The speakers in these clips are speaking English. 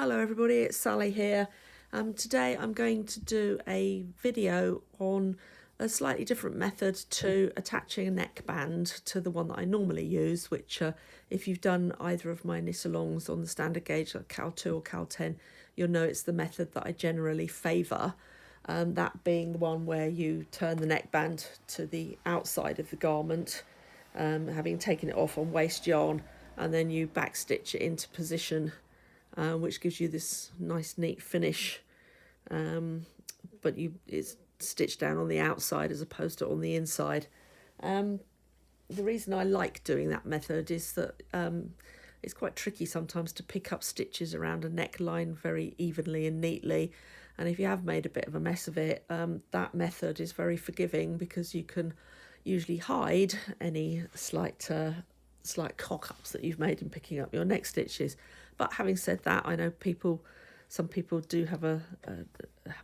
Hello everybody, it's Sally here. Today I'm going to do a video on a slightly different method to attaching a neckband to the one that I normally use, which if you've done either of my knit-alongs on the standard gauge, like Cal 2 or Cal 10, you'll know it's the method that I generally favour. That being the one where you turn the neckband to the outside of the garment, having taken it off on waste yarn, and then you backstitch it into position, which gives you this nice neat finish, but it's stitched down on the outside as opposed to on the inside. The reason I like doing that method is that it's quite tricky sometimes to pick up stitches around a neckline very evenly and neatly, and if you have made a bit of a mess of it, that method is very forgiving because you can usually hide any slight cock-ups that you've made in picking up your neck stitches. But having said that, I know some people do have a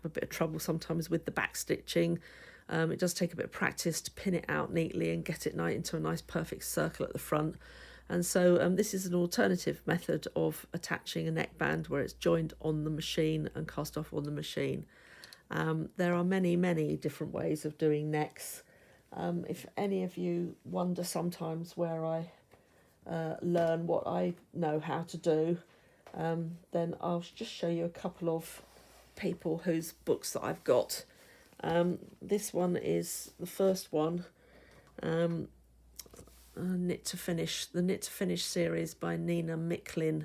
bit of trouble sometimes with the back stitching. It does take a bit of practice to pin it out neatly and get it into a nice perfect circle at the front. And so this is an alternative method of attaching a neckband where it's joined on the machine and cast off on the machine. There are many different ways of doing necks. If any of you wonder sometimes where I learn what I know how to do, then I'll just show you a couple of people whose books that I've got. This one is the first one, Knit to Finish, the Knit to Finish series by Nina Micklin.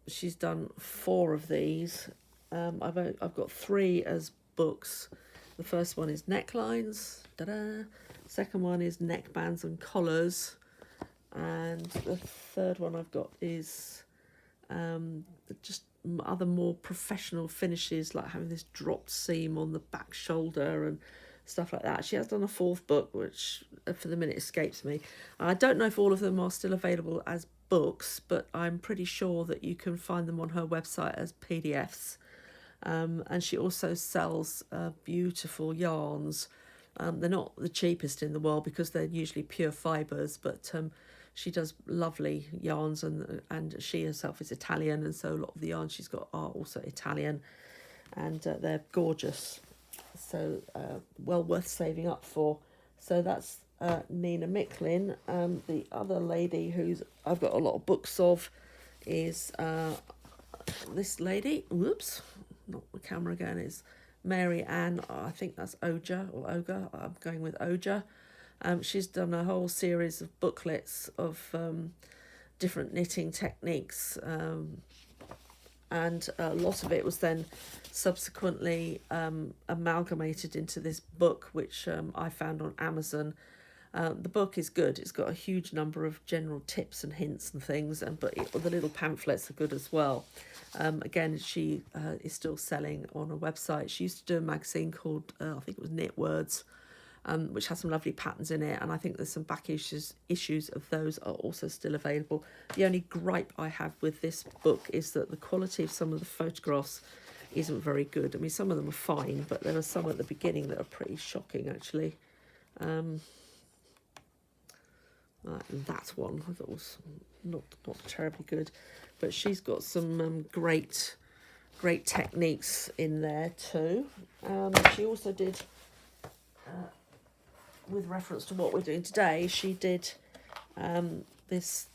She's done 4 of these. I've got 3 as books. The first one is necklines, second one is neckbands and collars, and the third one I've got is just other more professional finishes, like having this dropped seam on the back shoulder and stuff like that. She has done a 4th book, which for the minute escapes me. I don't know if all of them are still available as books, but I'm pretty sure that you can find them on her website as PDFs. And she also sells beautiful yarns. They're not the cheapest in the world because they're usually pure fibres, but she does lovely yarns, and she herself is Italian, and so a lot of the yarns she's got are also Italian, and they're gorgeous. So well worth saving up for. So that's Nina Micklin. The other lady who's I've got a lot of books of is this lady. Whoops, not the camera again. Is Mary Ann. I think that's Oja or Oga. I'm going with Oja. She's done a whole series of booklets of different knitting techniques, and a lot of it was then subsequently amalgamated into this book, which I found on Amazon. The book is good. It's got a huge number of general tips and hints and things, but the little pamphlets are good as well. Again, she is still selling on a website. She used to do a magazine called, I think it was Knit Words, which has some lovely patterns in it, and I think there's some back issues of those are also still available. The only gripe I have with this book is that the quality of some of the photographs isn't very good. I mean, some of them are fine, but there are some at the beginning that are pretty shocking, actually. That one I thought was not terribly good, but she's got some great techniques in there too. She also did, with reference to what we're doing today, she did this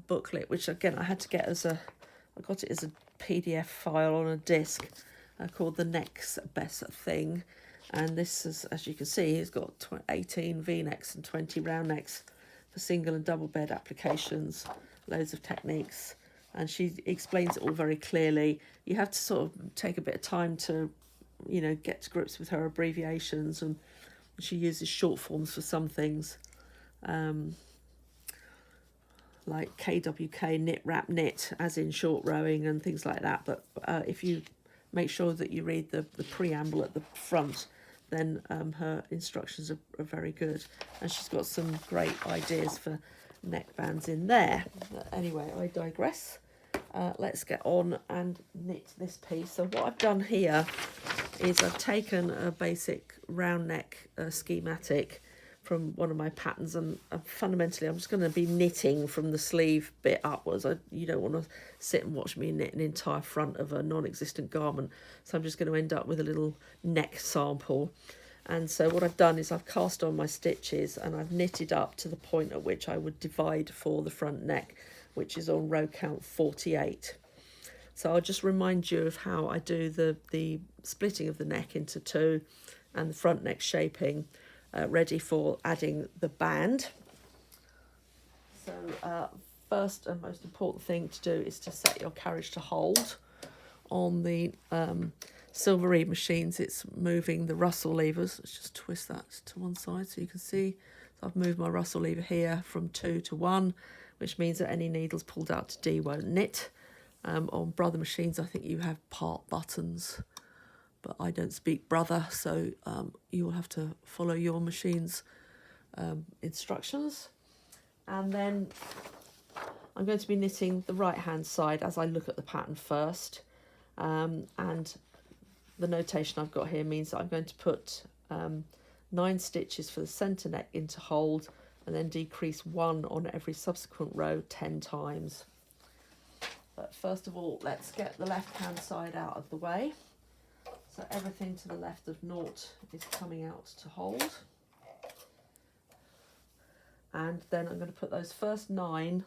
booklet, which again I had to get I got it as a PDF file on a disc, called The Next Best Thing. And this is, as you can see, it's got 18 V-necks and 20 round necks for single and double bed applications, loads of techniques, and she explains it all very clearly. You have to sort of take a bit of time to, get to grips with her abbreviations, and she uses short forms for some things, like KWK, knit, wrap, knit, as in short rowing and things like that. But if you make sure that you read the preamble at the front, then her instructions are very good. And she's got some great ideas for neckbands in there. But anyway, I digress. Let's get on and knit this piece. So what I've done here is I've taken a basic round neck schematic from one of my patterns, and fundamentally I'm just going to be knitting from the sleeve bit upwards. You don't want to sit and watch me knit an entire front of a non-existent garment, so I'm just going to end up with a little neck sample. And so what I've done is I've cast on my stitches and I've knitted up to the point at which I would divide for the front neck, which is on row count 48. So I'll just remind you of how I do the splitting of the neck into two and the front neck shaping, ready for adding the band. So first and most important thing to do is to set your carriage to hold. On the Silver Reed machines, it's moving the rustle levers. Let's just twist that to one side so you can see. So I've moved my rustle lever here from 2 to 1, which means that any needles pulled out to D won't knit. On brother machines, I think you have part buttons, but I don't speak brother, so you will have to follow your machine's instructions. And then I'm going to be knitting the right hand side as I look at the pattern first, and the notation I've got here means that I'm going to put 9 stitches for the centre neck into hold and then decrease 1 on every subsequent row 10 times. But first of all, let's get the left hand side out of the way. So everything to the left of naught is coming out to hold. And then I'm going to put those first 9, can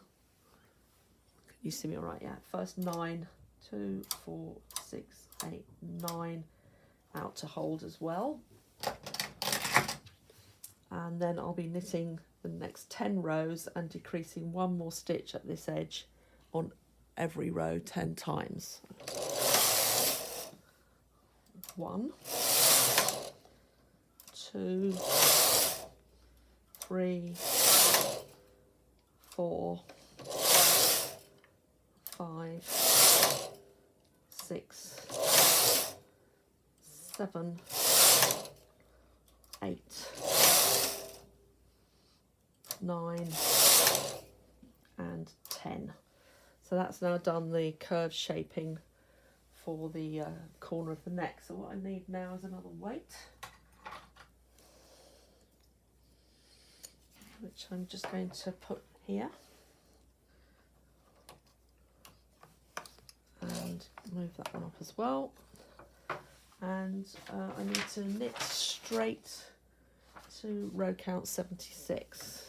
you see me all right? Yeah, first 9, 2, 4, 6, 8, 9 out to hold as well. And then I'll be knitting the next 10 rows and decreasing 1 more stitch at this edge on every row 10 times. 1, 2, 3, 4, 5, 6, 7, 8, 9 and 10. So that's now done the curve shaping for the corner of the neck. So what I need now is another weight, which I'm just going to put here. And move that one up as well. And I need to knit straight to row count 76.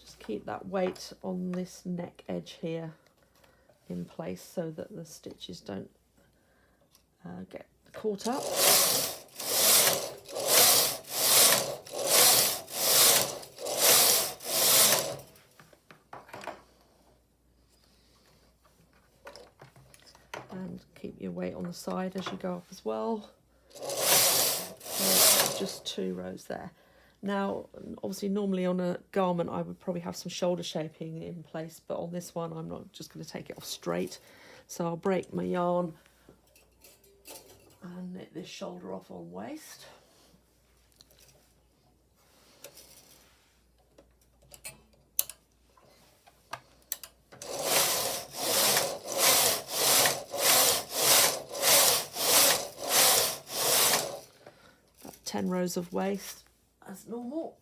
Just keep that weight on this neck edge here in place so that the stitches don't get caught up. And keep your weight on the side as you go up as well. So just 2 rows there. Now, obviously, normally on a garment, I would probably have some shoulder shaping in place, but on this one, I'm not just going to take it off straight. So I'll break my yarn and knit this shoulder off on waist. About 10 rows of waist as normal.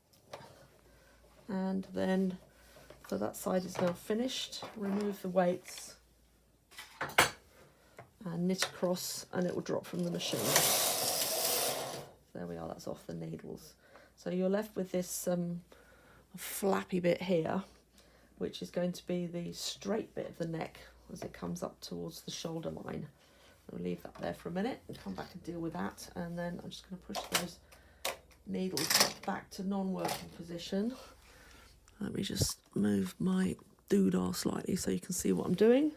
And then, so that side is now finished. Remove the weights and knit across, and it will drop from the machine. There we are, that's off the needles. So you're left with this flappy bit here, which is going to be the straight bit of the neck as it comes up towards the shoulder line. I'll leave that there for a minute and come back and deal with that, and then I'm just going to push those needles back to non-working position. Let me just move my doodah slightly so you can see what I'm doing.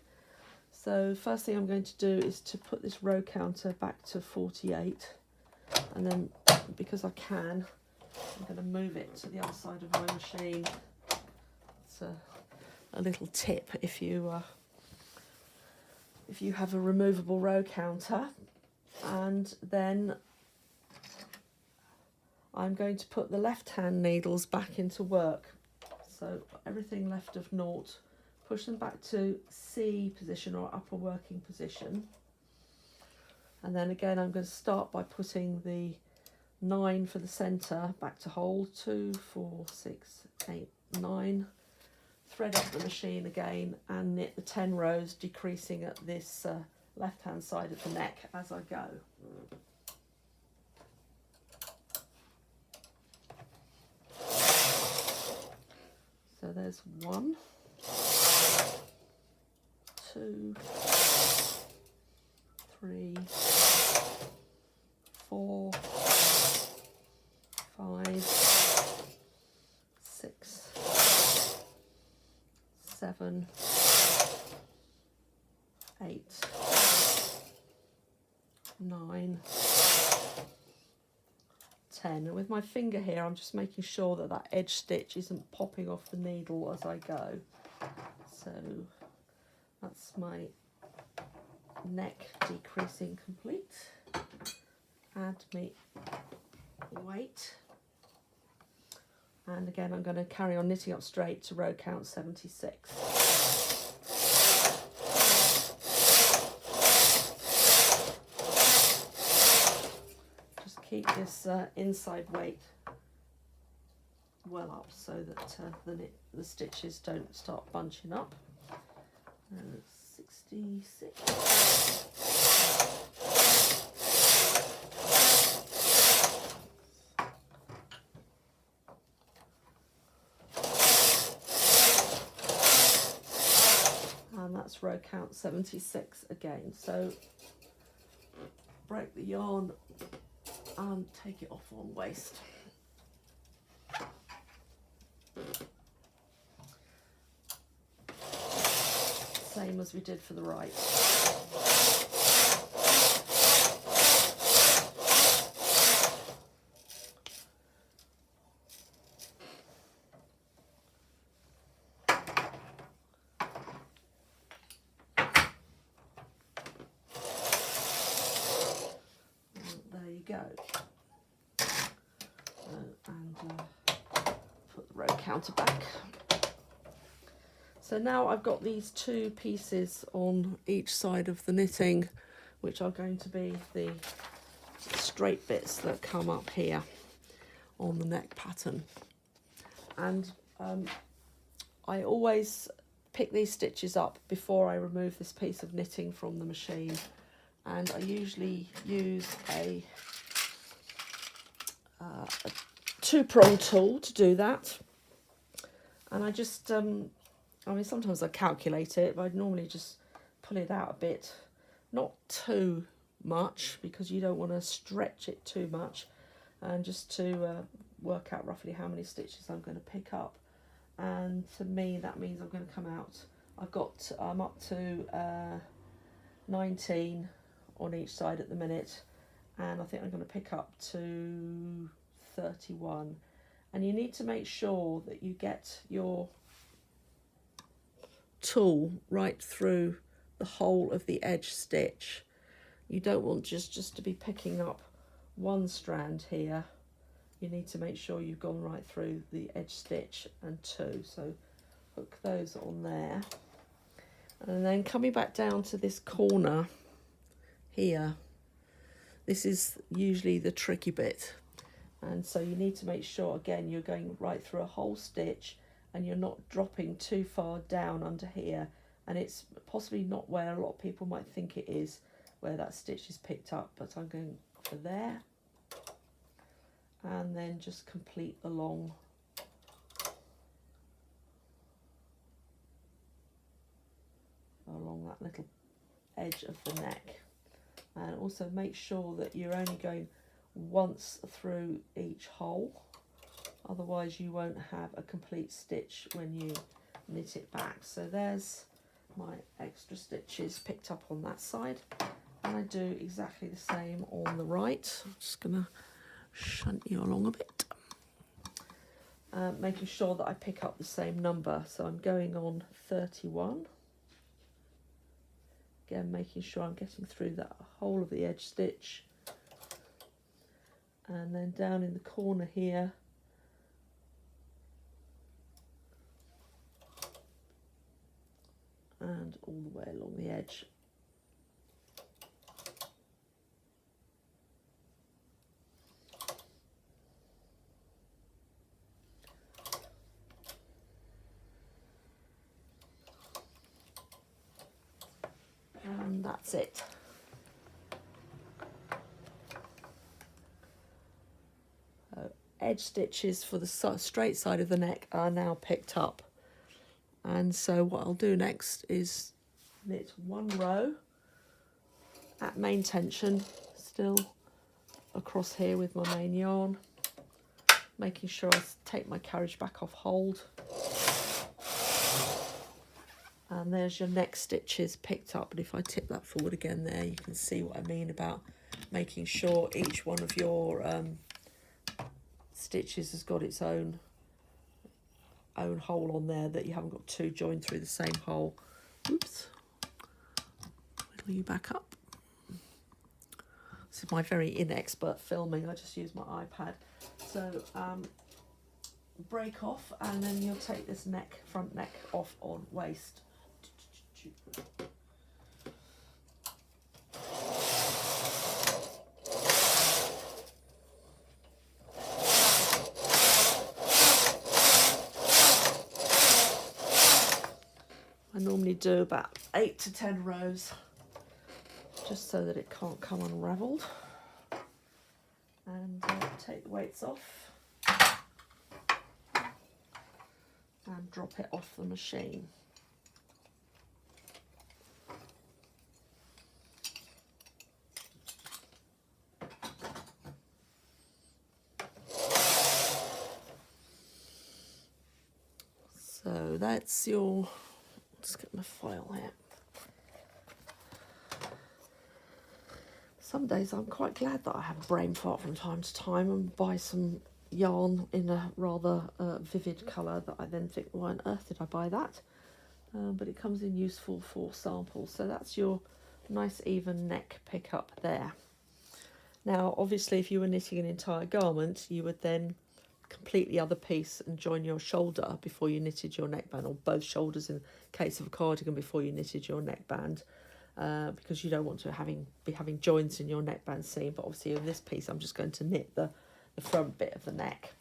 So first thing I'm going to do is to put this row counter back to 48, and then because I can, I'm going to move it to the other side of my machine. It's a little tip if you have a removable row counter. And then I'm going to put the left hand needles back into work. So everything left of naught, push them back to C position or upper working position. And then again, I'm going to start by putting the 9 for the centre back to hold, 2, 4, 6, 8, 9. Thread up the machine again and knit the 10 rows, decreasing at this left hand side of the neck as I go. So there's 1, 2, 3, 4, 5, 6, 7, 8, 9, 10. And with my finger here, I'm just making sure that that edge stitch isn't popping off the needle as I go. So that's my neck decreasing complete. Add me weight. And again, I'm going to carry on knitting up straight to row count 76. Just keep this inside weight well up so that the stitches don't start bunching up. 66. And that's row count 76 again. So break the yarn and take it off on waist. Same as we did for the right. Go and put the row counter back. So now I've got these 2 pieces on each side of the knitting, which are going to be the straight bits that come up here on the neck pattern. And I always pick these stitches up before I remove this piece of knitting from the machine, and I usually use a 2-prong tool to do that. And I just, I mean, sometimes I calculate it, but I'd normally just pull it out a bit, not too much, because you don't want to stretch it too much, and just to work out roughly how many stitches I'm going to pick up. And to me, that means I'm going to come out, I'm up to 19 on each side at the minute, and I think I'm going to pick up to 31. And you need to make sure that you get your tool right through the whole of the edge stitch. You don't want just to be picking up one strand here. You need to make sure you've gone right through the edge stitch and 2. So hook those on there, and then coming back down to this corner here, this is usually the tricky bit, and so you need to make sure again you're going right through a whole stitch and you're not dropping too far down under here, and it's possibly not where a lot of people might think it is, where that stitch is picked up, but I'm going for there, and then just complete along that little edge of the neck. And also make sure that you're only going once through each hole, otherwise you won't have a complete stitch when you knit it back. So there's my extra stitches picked up on that side, and I do exactly the same on the right. I'm just gonna shunt you along a bit, making sure that I pick up the same number. So I'm going on 31. Again, making sure I'm getting through that whole of the edge stitch, and then down in the corner here and all the way along the edge. And that's it. Edge stitches for the straight side of the neck are now picked up, and so what I'll do next is knit one row at main tension, still across here with my main yarn, making sure I take my carriage back off hold, and there's your neck stitches picked up. And if I tip that forward again there, you can see what I mean about making sure each one of your stitches has got its own hole on there, that you haven't got two joined through the same hole. Oops. Whittle you back up. This is my very inexpert filming. I just use my iPad. So break off, and then you'll take this front neck off on waist. I normally do about 8 to 10 rows, just so that it can't come unravelled. And take the weights off and drop it off the machine. So that's your, let's get my file here. Some days I'm quite glad that I have a brain fart from time to time and buy some yarn in a rather vivid colour that I then think, why on earth did I buy that? But it comes in useful for samples. So that's your nice even neck pickup there. Now obviously if you were knitting an entire garment, you would then complete the other piece and join your shoulder before you knitted your neckband, or both shoulders in case of a cardigan before you knitted your neckband, because you don't want to be having joints in your neckband seam. But obviously in this piece I'm just going to knit the front bit of the neck.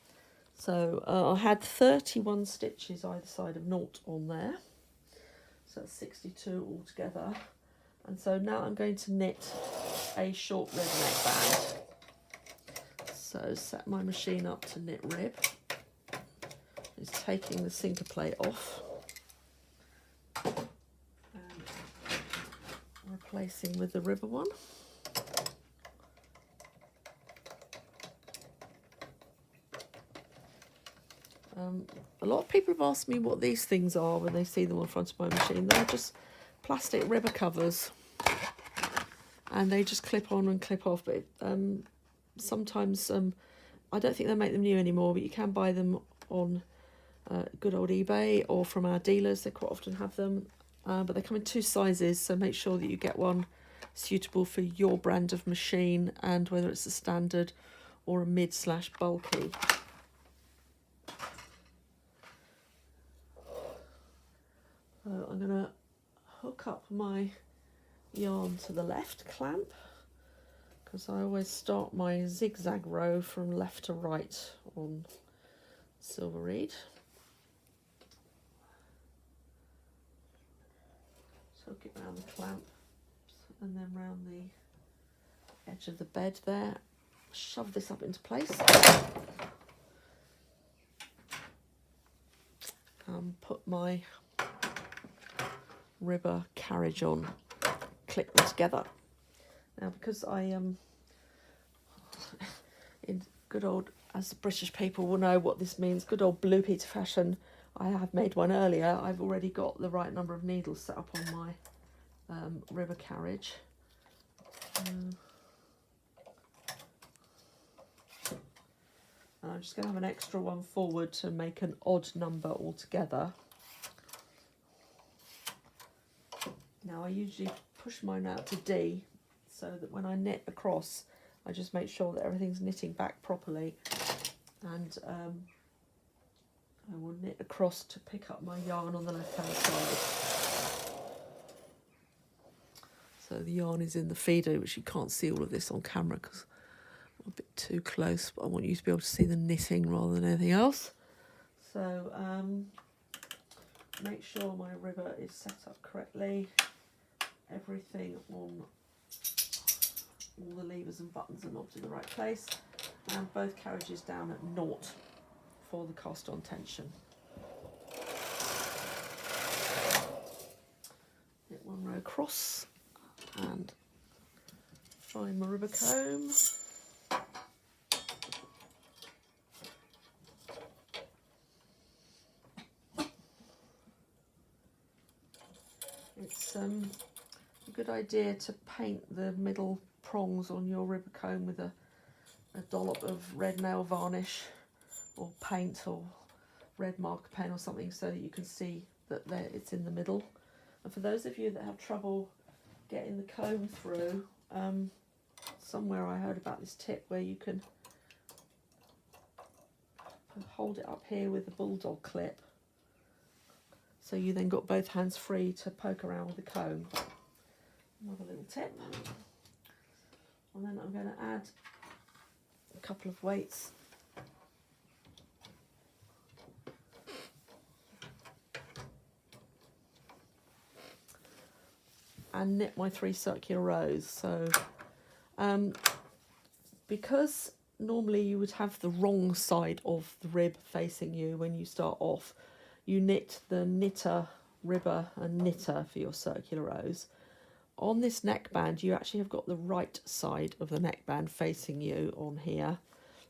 So I had 31 stitches either side of naught on there, so that's 62 altogether. And so now I'm going to knit a short rib neckband. So set my machine up to knit rib. It's taking the sinker plate off and replacing with the ribber one. A lot of people have asked me what these things are when they see them in front of my machine. They're just plastic ribber covers, and they just clip on and clip off. But sometimes I don't think they make them new anymore, but you can buy them on good old eBay or from our dealers. They quite often have them, but they come in two sizes, so make sure that you get one suitable for your brand of machine, and whether it's a standard or a mid/bulky. So I'm going to hook up my yarn to the left clamp, because I always start my zigzag row from left to right on silver reed. So hook it round the clamp and then round the edge of the bed there. Shove this up into place. Put my ribber carriage on, click them together. Now because I in good old, as the British people will know what this means, good old Blue Peter fashion, I have made one earlier. I've already got the right number of needles set up on my ribber carriage. And I'm just going to have an extra one forward to make an odd number altogether. Now I usually push mine out to D, so that when I knit across, I just make sure that everything's knitting back properly, and I will knit across to pick up my yarn on the left hand side. So the yarn is in the feeder, which you can't see all of this on camera because I'm a bit too close, but I want you to be able to see the knitting rather than anything else. So make sure my ribber is set up correctly. Everything on all the levers and buttons are knobbed in the right place, and both carriages down at 0 for the cast on tension. Knit one row across and find my ribber comb. It's a good idea to paint the middle prongs on your ribber comb with a dollop of red nail varnish or paint or red marker pen or something, so that you can see that it's in the middle. And for those of you that have trouble getting the comb through, somewhere I heard about this tip where you can hold it up here with a bulldog clip, so you then got both hands free to poke around with the comb. Another little tip. And then I'm going to add a couple of weights. And knit my 3 circular rows. So because normally you would have the wrong side of the rib facing you when you start off, you knit the knitter, ribber and knitter for your circular rows. On this neckband, you actually have got the right side of the neckband facing you on here.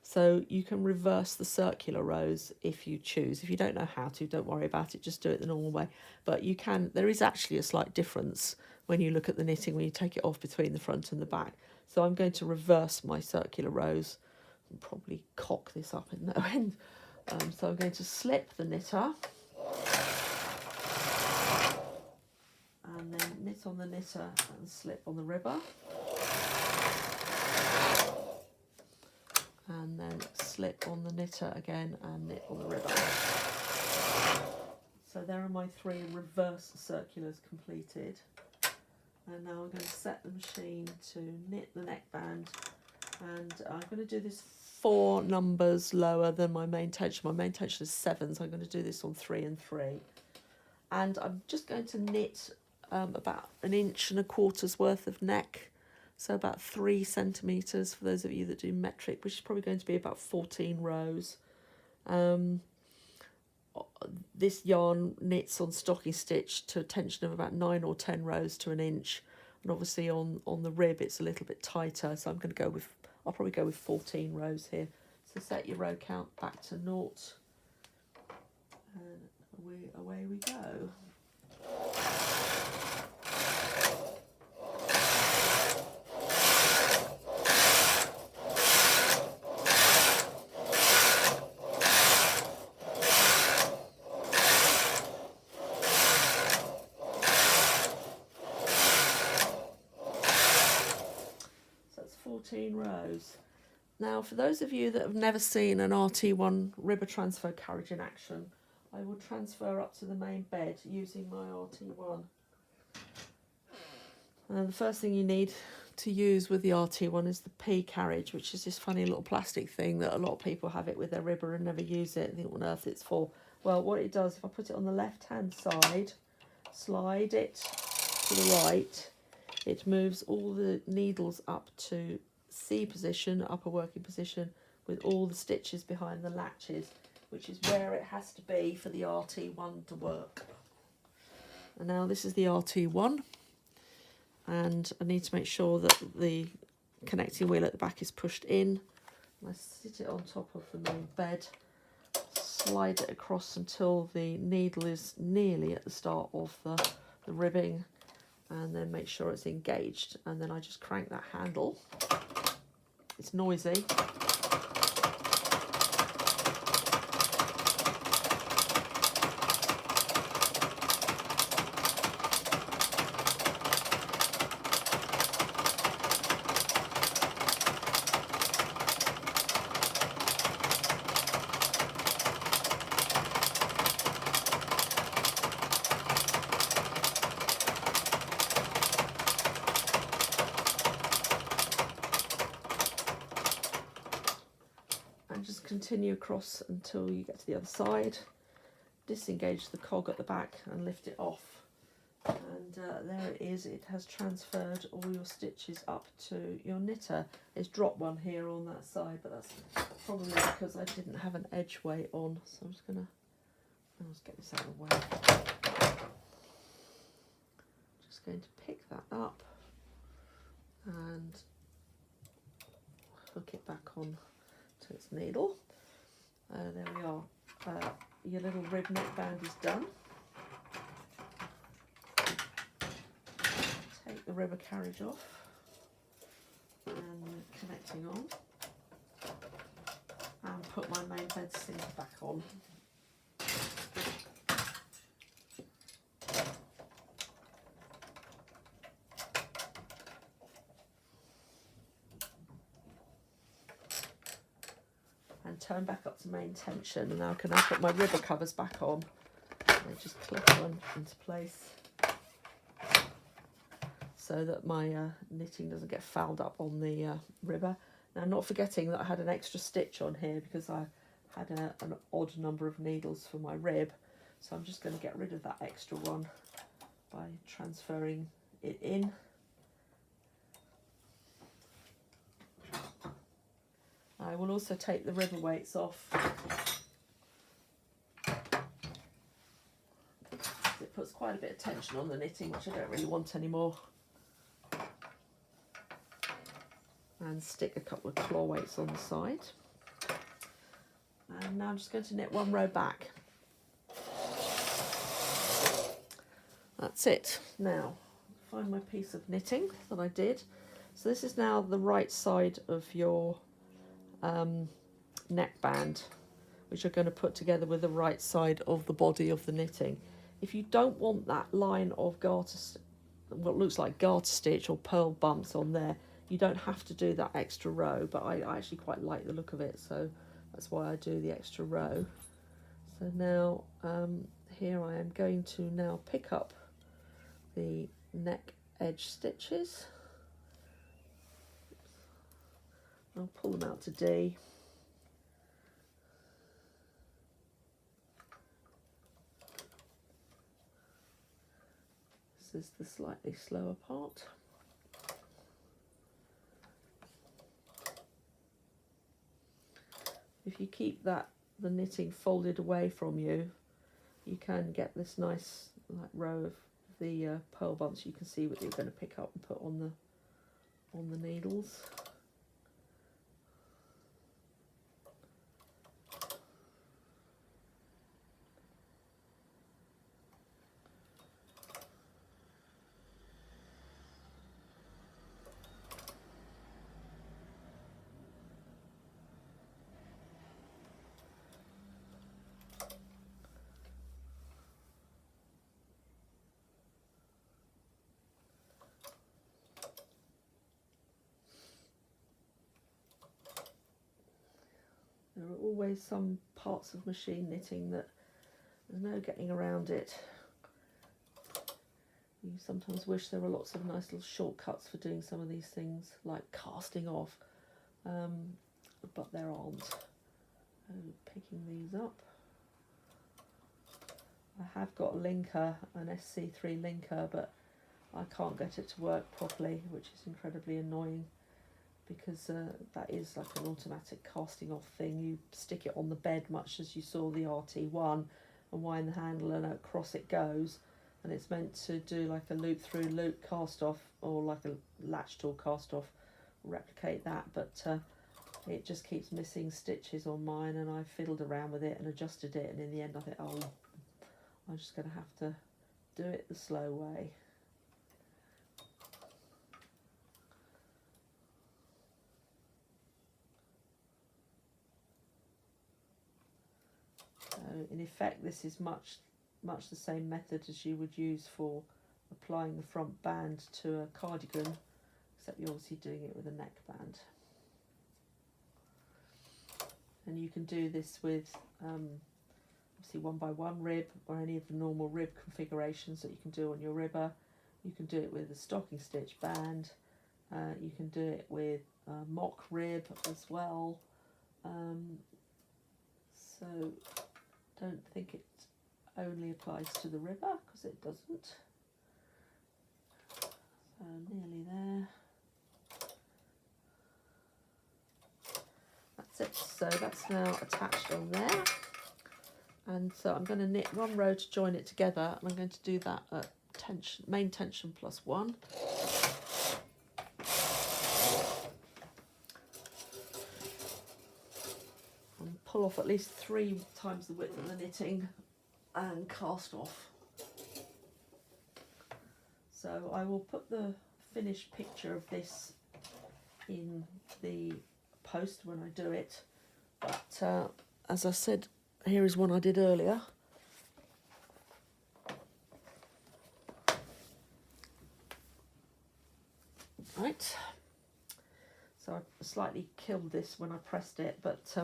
So you can reverse the circular rows if you choose. If you don't know how to, don't worry about it, just do it the normal way. But you can, there is actually a slight difference when you look at the knitting, when you take it off between the front and the back. So I'm going to reverse my circular rows and probably cock this up in no end. So I'm going to slip the knitter and then knit on the knitter and slip on the ribber, and then slip on the knitter again and knit on the ribber. So there are my 3 reverse circulars completed, and now I'm going to set the machine to knit the neckband, and I'm going to do this 4 numbers lower than my main tension. My main tension is 7, so I'm going to do this on 3 and 3, and I'm just going to knit about 1.25 inches worth of neck, so about 3 centimetres for those of you that do metric, which is probably going to be about 14 rows. This yarn knits on stocking stitch to a tension of about 9 or 10 rows to 1 inch, and obviously on the rib it's a little bit tighter, so I'm going to go with, I'll probably go with 14 rows here. So set your row count back to 0, and away we go. So that's 14 rows. Now, for those of you that have never seen an RT1 ribber transfer carriage in action, I will transfer up to the main bed using my RT1. And the first thing you need to use with the RT1 is the P carriage, which is this funny little plastic thing that a lot of people have it with their ribber and never use it. I think what on earth it's for. Well, what it does, if I put it on the left-hand side, slide it to the right, it moves all the needles up to C position, upper working position, with all the stitches behind the latches, which is where it has to be for the RT1 to work. And now this is the RT1, and I need to make sure that the connecting wheel at the back is pushed in. And I sit it on top of the main bed, slide it across until the needle is nearly at the start of the ribbing, and then make sure it's engaged, and then I just crank that handle. It's noisy. continue across until you get to the other side. Disengage the cog at the back and lift it off. And there it is, it has transferred all your stitches up to your knitter. It's dropped one here on that side, but that's probably because I didn't have an edge weight on. So I'm just going to, let's get this out of the way. Just going to pick that up and hook it back on to its needle. There we are. Your little rib neckband is done. Take the ribber carriage off and connecting on, and put my main bed cinch back on. And turn back up to main tension, and now can I put my ribber covers back on? I just clip one into place so that my knitting doesn't get fouled up on the ribber. Now, not forgetting that I had an extra stitch on here because I had an odd number of needles for my rib, so I'm just going to get rid of that extra one by transferring it in. I will also take the ribber weights off. It puts quite a bit of tension on the knitting, which I don't really want anymore. And stick a couple of claw weights on the side. And now I'm just going to knit one row back. That's it. Now, find my piece of knitting that I did. So this is now the right side of your neckband, which you're going to put together with the right side of the body of the knitting. If you don't want that line of garter, what looks like garter stitch or purl bumps on there, you don't have to do that extra row, but I actually quite like the look of it, so that's why I do the extra row. So now here I am going to now pick up the neck edge stitches. I'll pull them out to D. This is the slightly slower part. If you keep the knitting folded away from you, you can get this nice row of the purl bumps. You can see what you're going to pick up and put on the needles. There are always some parts of machine knitting that there's no getting around it. You sometimes wish there were lots of nice little shortcuts for doing some of these things, like casting off, but there aren't. So picking these up. I have got a linker, an SC3 linker, but I can't get it to work properly, which is incredibly annoying, because that is like an automatic casting off thing. You stick it on the bed much as you saw the RT1 and wind the handle and across it goes, and it's meant to do like a loop through loop cast off, or like a latch tool cast off, replicate that, but it just keeps missing stitches on mine, and I fiddled around with it and adjusted it, and in the end I think, oh, I'm just going to have to do it the slow way. So in effect, this is much the same method as you would use for applying the front band to a cardigan, except you're obviously doing it with a neckband. And you can do this with obviously 1x1 rib, or any of the normal rib configurations that you can do on your ribber. You can do it with a stocking stitch band. You can do it with mock rib as well. So don't think it only applies to the river, because it doesn't. So nearly there. That's it. So that's now attached on there. And so I'm going to knit one row to join it together, and I'm going to do that at tension, main tension +1. And pull off at least 3 times the width of the knitting and cast off. So I will put the finished picture of this in the post when I do it, but as I said, here is one I did earlier. Right, so I slightly killed this when I pressed it, but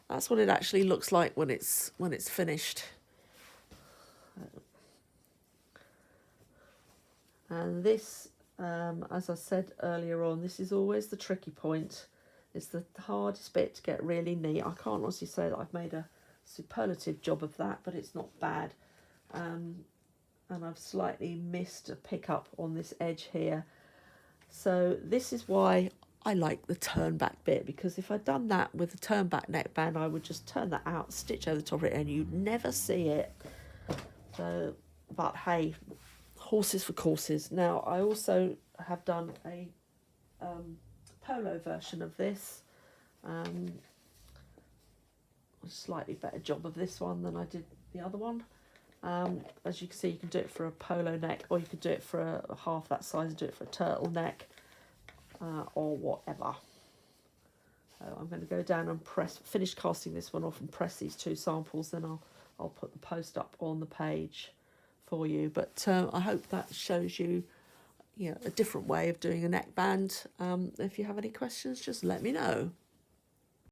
that's what it actually looks like when it's finished. And this, as I said earlier on, this is always the tricky point. It's the hardest bit to get really neat. I can't honestly say that I've made a superlative job of that, but it's not bad. And I've slightly missed a pickup on this edge here. So this is why I like the turn back bit, because if I'd done that with the turn back neckband, I would just turn that out, stitch over the top of it, and you'd never see it. So, but hey, horses for courses. Now I also have done a polo version of this. A slightly better job of this one than I did the other one. As you can see, you can do it for a polo neck, or you could do it for a half that size and do it for a turtleneck, or whatever. So I'm going to go down and finish casting this one off and press these 2 samples, then I'll put the post up on the page for you. But I hope that shows you, a different way of doing a neckband. If you have any questions, just let me know.